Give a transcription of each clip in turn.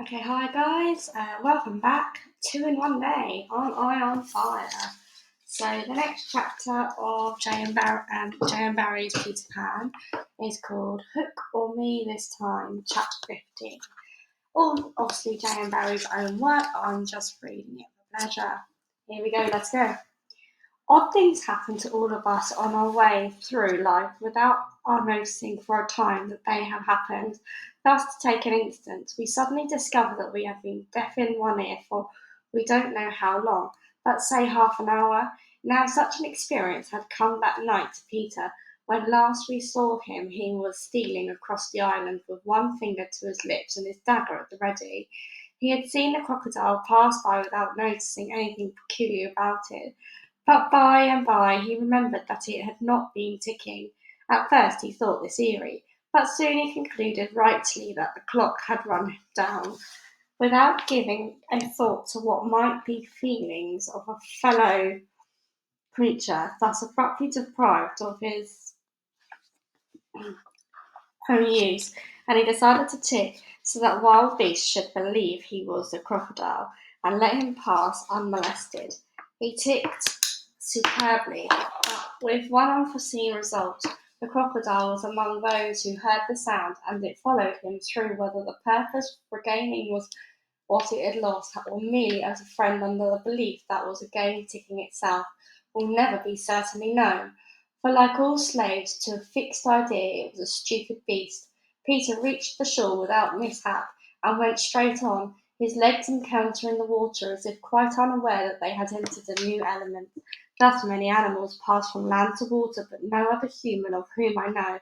Okay, hi guys, welcome back. 2 in 1 day. Aren't I on fire? So the next chapter of JM Barrie's Peter Pan is called Hook or Me This Time, Chapter 15. All obviously JM Barrie's own work. I'm just reading it for pleasure. Here we go. Let's go. Odd things happen to all of us on our way through life without our noticing for a time that they have happened. Thus, to take an instance, we suddenly discover that we have been deaf in one ear for we don't know how long, let's say half an hour. Now, such an experience had come that night to Peter. When last we saw him, he was stealing across the island with one finger to his lips and his dagger at the ready. He had seen the crocodile pass by without noticing anything peculiar about it. But by and by he remembered that it had not been ticking. At first he thought this eerie, but soon he concluded rightly that the clock had run down. Without giving a thought to what might be feelings of a fellow creature thus abruptly deprived of his own use, and he decided to tick so that wild beasts should believe he was the crocodile and let him pass unmolested. He ticked superbly, but with one unforeseen result. The crocodile was among those who heard the sound, and it followed him through whether the purpose of regaining was what it had lost, or merely as a friend under the belief that was again ticking itself, will never be certainly known. For like all slaves to a fixed idea, it was a stupid beast. Peter reached the shore without mishap, and went straight on, his legs encountering the water as if quite unaware that they had entered a new element. Thus many animals pass from land to water, but no other human of whom I know.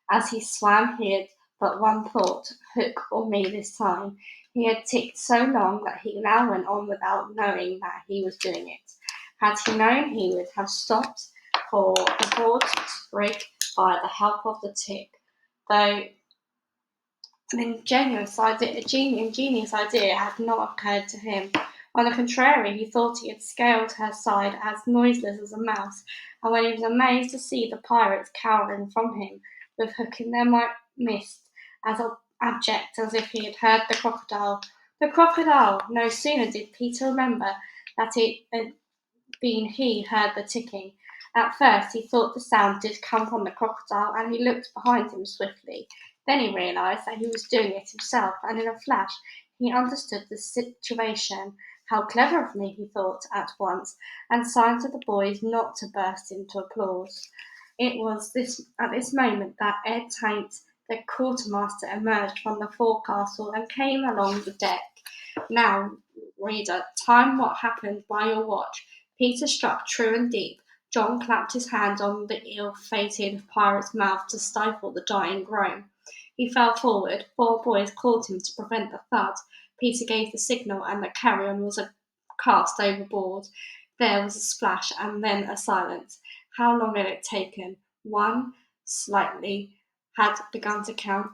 As he swam he had but one thought, Hook or me this time. He had ticked so long that he now went on without knowing that he was doing it. Had he known, he would have stopped for the board to break by the help of the tick, though an ingenious idea had not occurred to him. On the contrary, he thought he had scaled her side as noiseless as a mouse, and when he was amazed to see the pirates cowering from him, with Hook in their midst, as abject as if he had heard the crocodile. The crocodile! No sooner did Peter remember that it had been he heard the ticking. At first he thought the sound did come from the crocodile, and he looked behind him swiftly. Then he realised that he was doing it himself, and in a flash he understood the situation. How clever of me, he thought at once, and signed to the boys not to burst into applause. It was at this moment that Ed Taint, the quartermaster, emerged from the forecastle and came along the deck. Now, reader, time what happened by your watch. Peter struck true and deep. John clapped his hand on the ill-fated pirate's mouth to stifle the dying groan. He fell forward. 4 boys caught him to prevent the thud. Peter gave the signal, and the carrion was cast overboard. There was a splash, and then a silence. How long had it taken? One, slightly, had begun to count.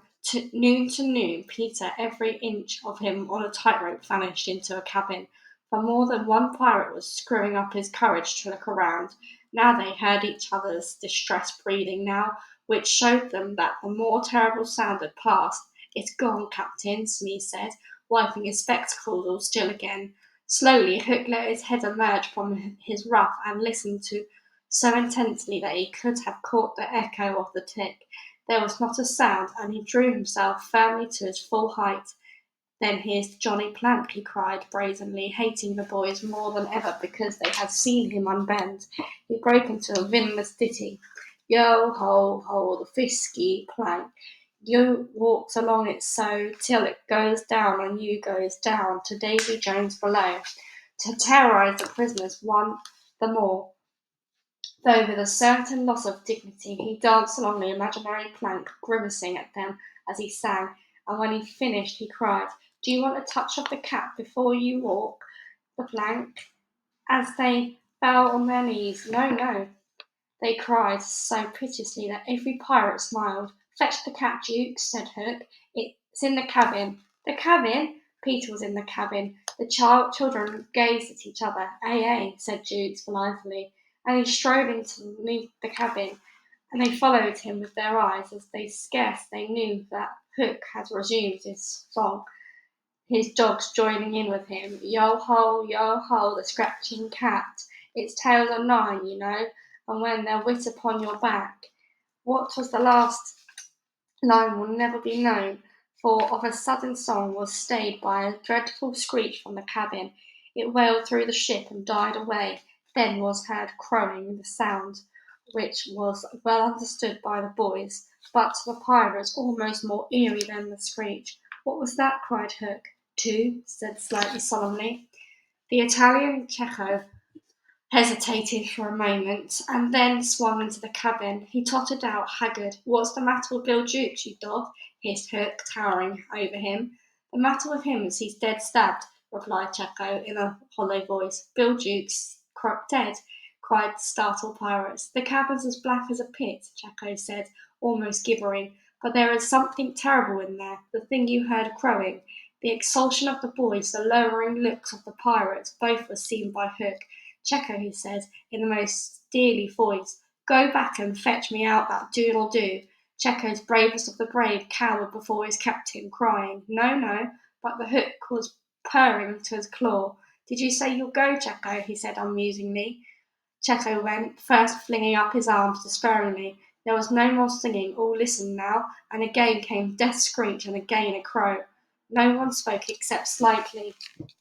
Noon to noon, Peter, every inch of him on a tightrope, vanished into a cabin. For more than one pirate was screwing up his courage to look around. Now they heard each other's distressed breathing now, which showed them that the more terrible sound had passed. It's gone, Captain, Smee said, wiping his spectacles all still again. Slowly Hook let his head emerge from his ruff and listened to so intensely that he could have caught the echo of the tick. There was not a sound, and he drew himself firmly to his full height. Then here's Johnny Plank, he cried brazenly, hating the boys more than ever because they had seen him unbend. He broke into a vinless ditty. Yo ho ho, the fisky plank. You walks along it so till it goes down and you goes down to Davy Jones below, to terrorise the prisoners one the more. Though with a certain loss of dignity, he danced along the imaginary plank, grimacing at them as he sang, and when he finished he cried, Do you want a touch of the cap before you walk the plank? As they fell on their knees, No, no, they cried so piteously that every pirate smiled. Fetch the cap, Duke, said Hook. It's in the cabin. The cabin? Peter was in the cabin. The children gazed at each other. Ay, ay, said Jukes blithely, and he strode into the cabin, and they followed him with their eyes, as they knew that Hook had resumed his song. his dogs joining in with him. Yo ho, the scratching cat. Its tails are 9, and when they're wit upon your back. What was the last line will never be known, for of a sudden song was stayed by a dreadful screech from the cabin. It wailed through the ship and died away. Then was heard crowing, the sound which was well understood by the boys, but to the pirates almost more eerie than the screech. What was that? Cried Hook. Two, said slightly solemnly. The Italian Cecco hesitated for a moment, and then swung into the cabin. He tottered out, haggard. What's the matter with Bill Jukes, you dog? Hissed Hook, towering over him. The matter with him is he's dead stabbed, replied Cecco in a hollow voice. Bill Jukes dead, cried the startled pirates. The cabin's as black as a pit, Cecco said, almost gibbering. But there is something terrible in there, the thing you heard crowing. The expulsion of the boys, the lowering looks of the pirates, both were seen by Hook. Cecco, he said, in the most steely voice, go back and fetch me out that doodle-doo. Cecco's bravest of the brave cowered before his captain, crying, no, no, but the Hook was purring to his claw. Did you say you'll go, Cecco? He said unmusingly. Cecco went, first flinging up his arms despairingly. There was no more singing, all listened now, and again came death's screech and again a crow. No one spoke except slightly.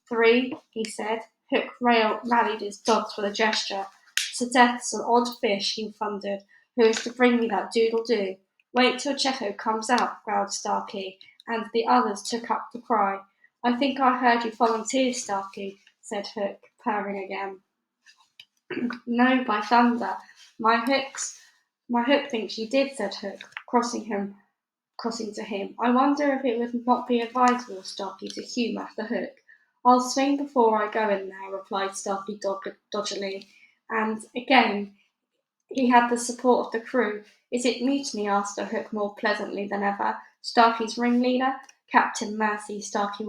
3, he said. Hook rallied his dogs with a gesture. Sir Death's an odd fish, he thundered, who is to bring me that doodle-doo. Wait till Cecco comes out, growled Starkey, and the others took up the cry. I think I heard you volunteer, Starkey, said Hook, purring again. No, by thunder. My Hook thinks you did, said Hook, crossing to him. I wonder if it would not be advisable, Starkey, to humour the Hook. I'll swing before I go in there, replied Starkey doggedly, and again he had the support of the crew. Is it mutiny? Asked the Hook more pleasantly than ever. Starkey's ringleader? Captain Mercy, Starkey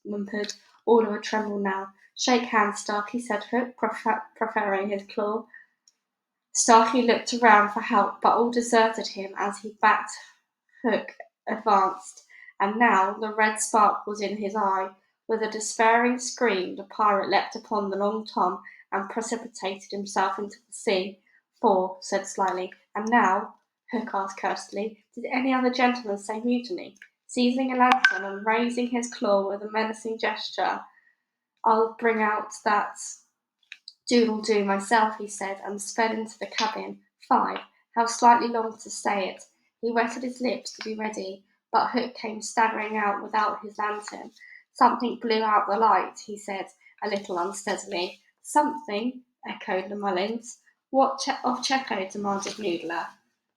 whimpered, all of a tremble now. Shake hands, Starkey, said Hook, proffering his claw. Starkey looked around for help, but all deserted him as he backed Hook advanced, and now the red spark was in his eye. With a despairing scream, the pirate leapt upon the long Tom and precipitated himself into the sea. 4, said slyly. And now, Hook asked curtly, did any other gentleman say mutiny? Seizing a lantern and raising his claw with a menacing gesture, I'll bring out that doodle-doo myself, he said, and sped into the cabin. 5. How slightly longed to say it. He wetted his lips to be ready, but Hook came staggering out without his lantern. Something blew out the light, he said, a little unsteadily. Something, echoed the Mullins. What of Cecco? Demanded Noodler.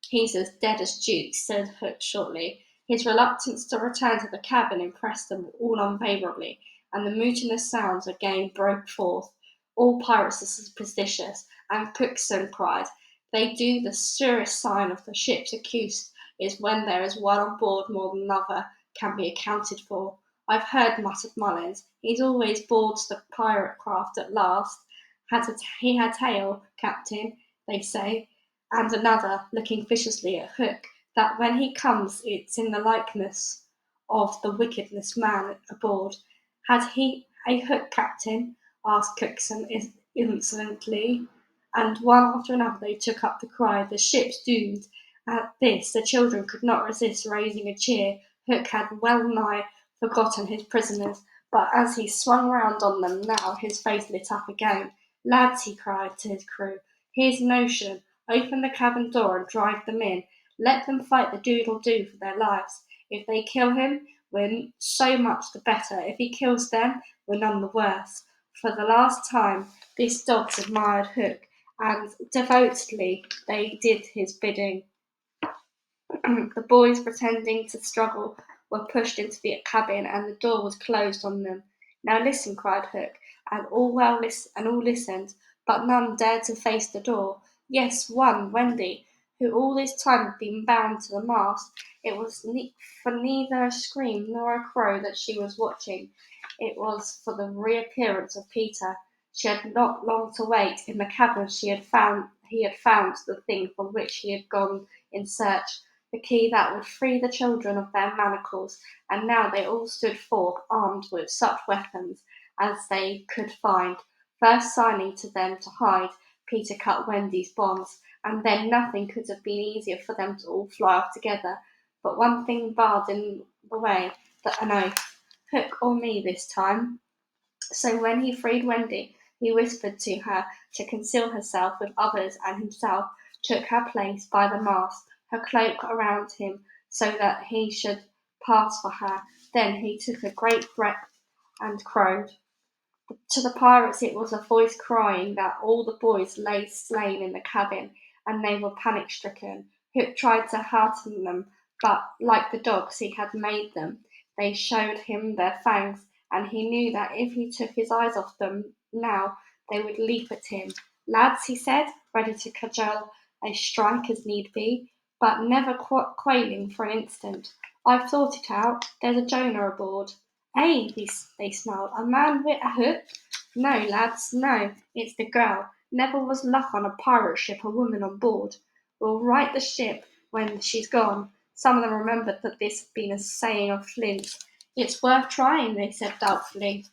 He's as dead as Jukes, said Hook shortly. His reluctance to return to the cabin impressed them all unfavourably, and the mutinous sounds again broke forth. All pirates are superstitious, and Cookson cried, they do the surest sign of the ship's accused is when there is one on board more than another can be accounted for. I've heard, muttered Mullins, he's always boards the pirate craft at last. He had tail, Captain, they say, and another, looking viciously at Hook, that when he comes it's in the likeness of the wickedest man aboard. Had he a hook, Captain? Asked Cookson insolently, and one after another they took up the cry, the ship's doomed. At this the children could not resist raising a cheer. Hook had well nigh forgotten his prisoners, but as he swung round on them now his face lit up again. Lads, he cried to his crew, here's a notion. Open the cabin door and drive them in. Let them fight the doodle-doo for their lives. If they kill him, we're so much the better. If he kills them, we're none the worse. For the last time, these dogs admired Hook, and devotedly they did his bidding. The boys, pretending to struggle, were pushed into the cabin, and the door was closed on them. Now listen, cried Hook, and all listened, but none dared to face the door. Yes, one, Wendy, who all this time had been bound to the mast. It was for neither a scream nor a crow that she was watching. It was for the reappearance of Peter. She had not long to wait. In the cabin he had found the thing for which he had gone in search. the key that would free the children of their manacles, and now they all stood forth armed with such weapons as they could find. First signing to them to hide, Peter cut Wendy's bonds, and then nothing could have been easier for them to all fly off together. But one thing barred in the way, that an oath. Hook or me this time. So when he freed Wendy, he whispered to her to conceal herself with others and himself took her place by the mast, her cloak around him, so that he should pass for her. Then he took a great breath and crowed. To the pirates it was a voice crying that all the boys lay slain in the cabin, and they were panic-stricken. Hook tried to hearten them, but, like the dogs he had made them, they showed him their fangs, and he knew that if he took his eyes off them now, they would leap at him. "Lads," he said, ready to cudgel a strike as need be, but never quailing for an instant, "I've thought it out. There's a Jonah aboard." "Eh?" they snarled. "A man wi' a hook?" "No, lads, no. It's the girl. Never was luck on a pirate ship a woman on board. We'll right the ship when she's gone." Some of them remembered that this had been a saying of Flint's. "It's worth trying," they said doubtfully.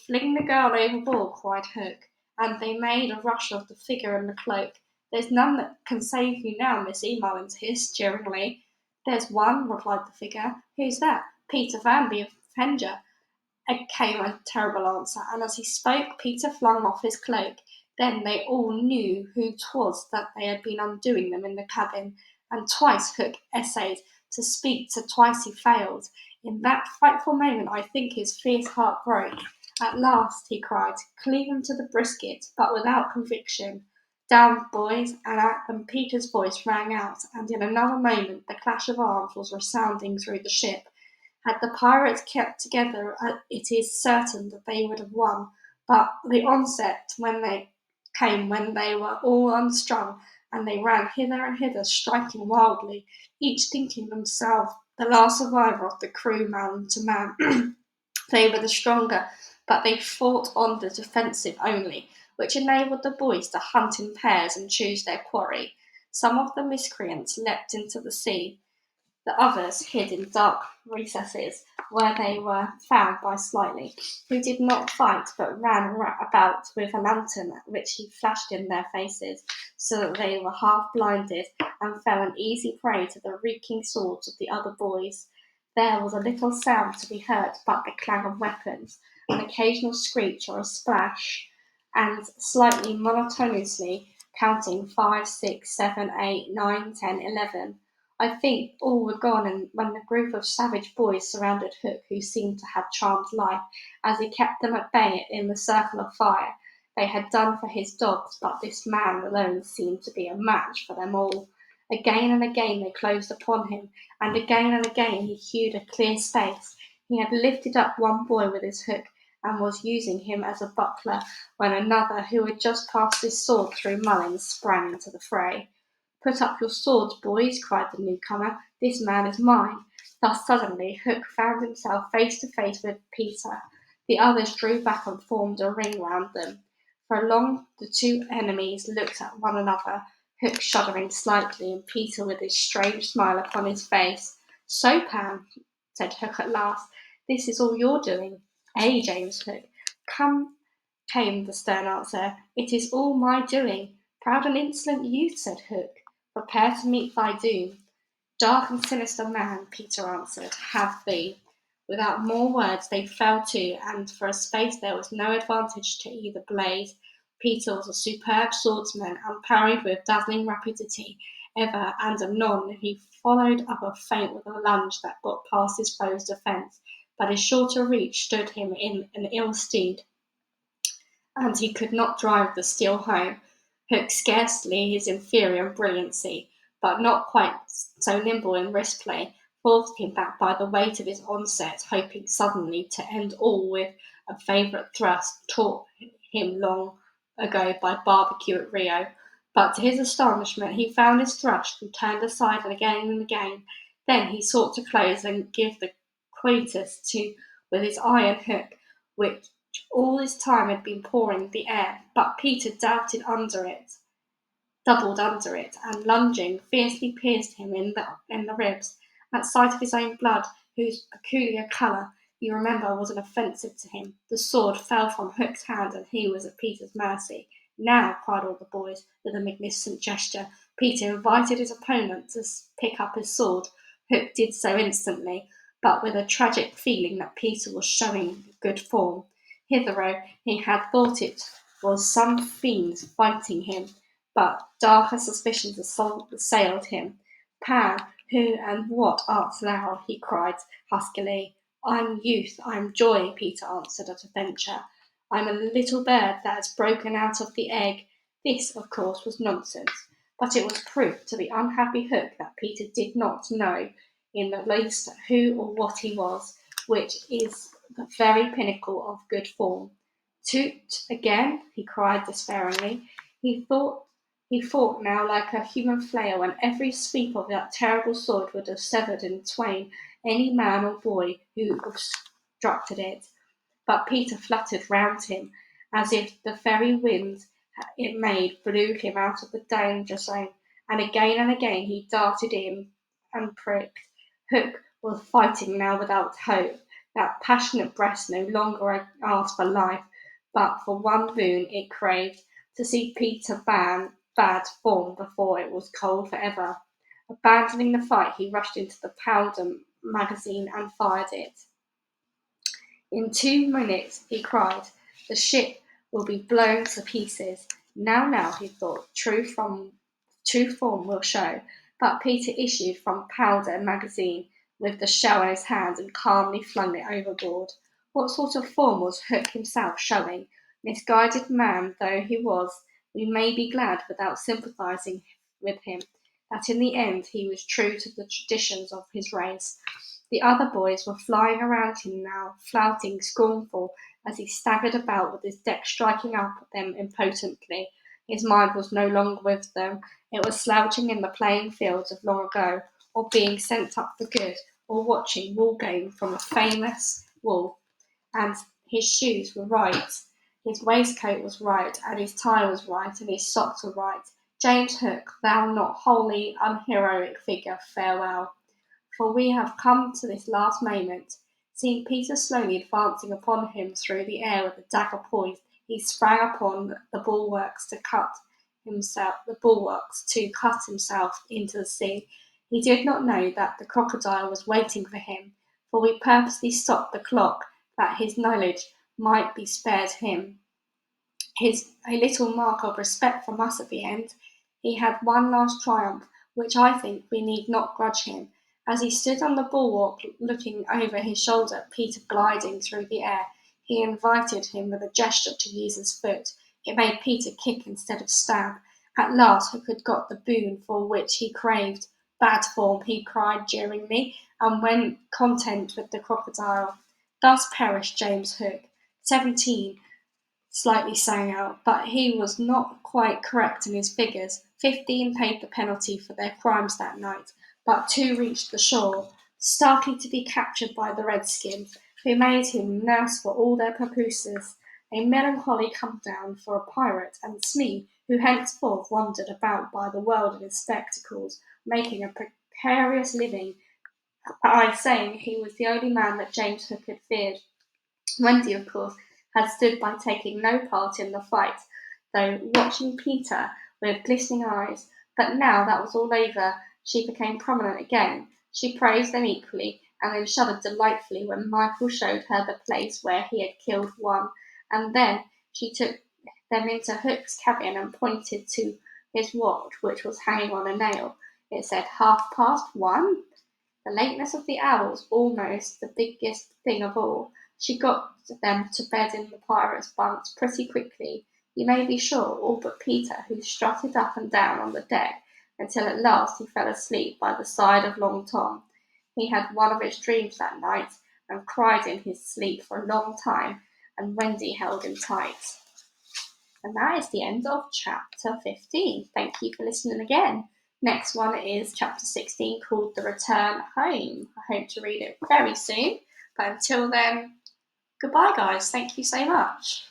"Fling the girl overboard," cried Hook, and they made a rush of the figure and the cloak. "There's none that can save you now, Missy," Mullins hissed jeeringly. "There's one," replied the figure. "Who's that?" "Peter Vanby of Fenja." Came a terrible answer, and as he spoke, Peter flung off his cloak. Then they all knew who 'twas that they had been undoing them in the cabin, and twice Hook essayed to speak, twice he failed. In that frightful moment I think his fierce heart broke. "At last," he cried, "cleave him to the brisket," but without conviction. "Down, boys!" and at them Peter's voice rang out, and in another moment the clash of arms was resounding through the ship. Had the pirates kept together, it is certain that they would have won, but the onset came when they were all unstrung, and they ran hither and hither, striking wildly, each thinking themselves the last survivor of the crew man to man. They were the stronger, but they fought on the defensive only, which enabled the boys to hunt in pairs and choose their quarry. Some of the miscreants leapt into the sea, the others hid in dark recesses, where they were found by Slightly, who did not fight but ran about with a lantern which he flashed in their faces, so that they were half blinded and fell an easy prey to the reeking swords of the other boys. There was a little sound to be heard but the clang of weapons, an occasional screech or a splash, and Slightly monotonously counting 5, 6, 7, 8, 9, 10, 11. I think all were gone, and when the group of savage boys surrounded Hook, who seemed to have charmed life, as he kept them at bay in the circle of fire, they had done for his dogs, but this man alone seemed to be a match for them all. Again and again they closed upon him, and again he hewed a clear space. He had lifted up one boy with his hook, and was using him as a buckler, when another, who had just passed his sword through Mullins, sprang into the fray. "Put up your swords, boys," cried the newcomer. "This man is mine." Thus suddenly Hook found himself face to face with Peter. The others drew back and formed a ring round them. For long the two enemies looked at one another, Hook shuddering slightly, and Peter with his strange smile upon his face. "So, Pam," said Hook at last, "this is all your doing." "Ay, James Hook, come," came the stern answer, "it is all my doing." "Proud and insolent youth," said Hook, "prepare to meet thy doom." "Dark and sinister man," Peter answered, "have thee." Without more words they fell to, and for a space there was no advantage to either blade. Peter was a superb swordsman, and parried with dazzling rapidity. Ever and anon he followed up a feint with a lunge that got past his foe's defence, but his shorter reach stood him in an ill stead, and he could not drive the steel home. Hook, scarcely his inferior in brilliancy, but not quite so nimble in wrist play, forced him back by the weight of his onset, hoping suddenly to end all with a favourite thrust taught him long ago by barbecue at Rio. But to his astonishment he found his thrust and turned aside again and again. Then he sought to close and give the quietus to with his iron hook, which all this time had been pouring the air, but Peter darted under it. doubled under it, and lunging, fiercely pierced him in the ribs. At sight of his own blood, whose peculiar colour, you remember, was an offensive to him, the sword fell from Hook's hand, and he was at Peter's mercy. Now, cried all the boys, with a magnificent gesture. Peter invited his opponent to pick up his sword. Hook did so instantly, but with a tragic feeling that Peter was showing good form. Hitherto he had thought it was some fiend fighting him, but darker suspicions assailed him. Pan, who and what art thou? He cried huskily. I'm youth, I'm joy, Peter answered at a venture. I'm a little bird that has broken out of the egg. This, of course, was nonsense, but it was proof to the unhappy Hook that Peter did not know in the least who or what he was, which is the very pinnacle of good form. Toot again, he cried despairingly. He thought he fought now like a human flail, and every sweep of that terrible sword would have severed in twain any man or boy who obstructed it. But Peter fluttered round him, as if the very wind it made blew him out of the danger zone, and again he darted in and pricked. Hook was fighting now without hope. That passionate breast no longer asked for life, but for one boon it craved, to see Peter bad form before it was cold for ever. Abandoning the fight, he rushed into the powder magazine and fired it. In 2 minutes, he cried, the ship will be blown to pieces. Now, he thought, true form will show. But Peter issued from powder magazine with the shell in his hand and calmly flung it overboard. What sort of form was Hook himself showing? Misguided man though he was, we may be glad, without sympathizing with him, that in the end he was true to the traditions of his race. The other boys were flying around him now, flouting scornful as he staggered about with his deck striking up at them impotently. His mind was no longer with them. It was slouching in the playing fields of long ago, or being sent up for good, or watching wool game from a famous wool. And his shoes were right, his waistcoat was right, and his tie was right, and his socks were right. James Hook, thou not wholly unheroic figure, farewell. For we have come to this last moment. Seeing Peter slowly advancing upon him through the air with a dagger poised, he sprang upon the bulwarks to cut himself into the sea. He did not know that the crocodile was waiting for him, for we purposely stopped the clock that his knowledge might be spared him. A little mark of respect from us at the end. He had one last triumph, which I think we need not grudge him. As he stood on the bulwark looking over his shoulder at Peter gliding through the air, he invited him with a gesture to use his foot. It made Peter kick instead of stab. At last Hook had got the boon for which he craved. Bad form, he cried jeeringly, and went content with the crocodile. Thus perished James Hook, 17, slightly sang out, but he was not quite correct in his figures. 15 paid the penalty for their crimes that night, but 2 reached the shore, starkly to be captured by the redskins, who made him nurse for all their papooses. A melancholy come down for a pirate, and Smee, who henceforth wandered about by the world in his spectacles, making a precarious living by saying he was the only man that James Hook had feared. Wendy, of course, had stood by taking no part in the fight, though watching Peter with glistening eyes. But now that was all over, she became prominent again. She praised them equally, and then shuddered delightfully when Michael showed her the place where he had killed one, and then she took them into Hook's cabin and pointed to his watch, which was hanging on a nail. It said 1:30. The lateness of the hour was almost the biggest thing of all. She got them to bed in the pirates' bunks pretty quickly, you may be sure, all but Peter, who strutted up and down on the deck until at last he fell asleep by the side of Long Tom. He had one of his dreams that night, and cried in his sleep for a long time, and Wendy held him tight. And that is the end of chapter 15. Thank you for listening again. Next one is chapter 16, called The Return Home. I hope to read it very soon. But until then, goodbye, guys. Thank you so much.